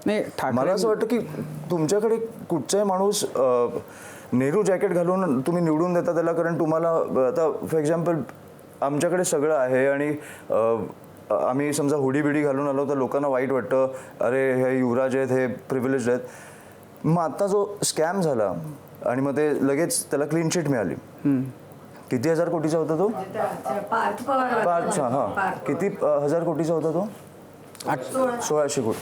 नाही, मला असं वाटतं की तुमच्याकडे कुठचाही माणूस नेहरू जॅकेट घालून तुम्ही निवडून देता त्याला, कारण तुम्हाला आता फॉर एक्झाम्पल आमच्याकडे सगळं आहे आणि आम्ही समजा हुडी बिडी घालून आलो तर लोकांना वाईट वाटतं, अरे हे युवराज आहेत, हे प्रिव्हिलेज आहेत. मग आता जो स्कॅम झाला आणि मग ते लगेच त्याला क्लीन चिट मिळाली. किती 1000 कोटीचा होता तो? पार्थचा, हां. किती 1000 कोटीचा होता तो? 1600 कोटी,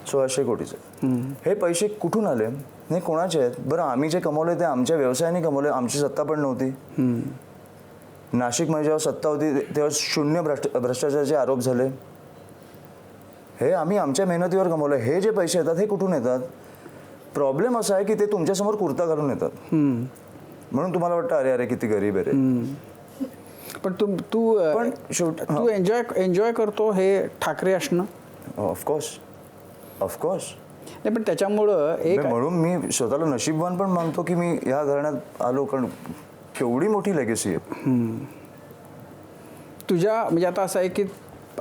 1600 कोटीचे. हे पैसे कुठून आले? हे कोणाचे आहेत? बरं, आम्ही जे कमवले ते आमच्या व्यवसायाने कमवले, आमची सत्ता पण नव्हती. नाशिकमध्ये जेव्हा सत्ता होती तेव्हा शून्य भ्रष्टाचाराचे आरोप झाले. हे आम्ही आमच्या मेहनतीवर कमवलं. हे जे पैसे येतात हे कुठून येतात? प्रॉब्लेम असा आहे की ते तुमच्यासमोर कुर्ता घालून येतात, म्हणून तुम्हाला वाटतं अरे अरे किती गरीब आहे रे. पण तू एन्जॉय करतो हे ठाकरे असणं? ऑफकोर्स. नाही, पण त्याच्यामुळं एक म्हणून मी स्वतःला नशीबवान पण मानतो की मी ह्या घराण्यात आलो, कारण केवढी मोठी लेगेसी आहे. तुझ्या म्हणजे आता असं आहे की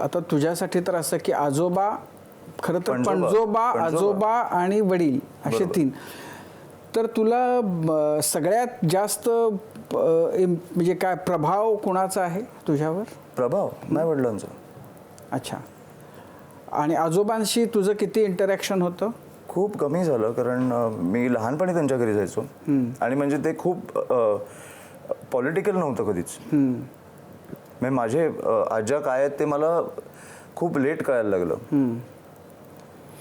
आता तुझ्यासाठी तर असं की आजोबा, खरं तर पणजोबा, आजोबा आणि वडील असे 3. तर तुला सगळ्यात जास्त म्हणजे काय प्रभाव कोणाचा आहे तुझ्यावर? प्रभाव माझ्या वडिलांचा. अच्छा. आणि आजोबांशी तुझं किती इंटरॅक्शन होतं? खूप कमी झालं, कारण मी लहानपणी त्यांच्या घरी जायचो आणि म्हणजे ते खूप पॉलिटिकल नव्हतं कधीच. म्हणजे माझे आज्या काय आहेत ते मला खूप लेट कळायला लागलं.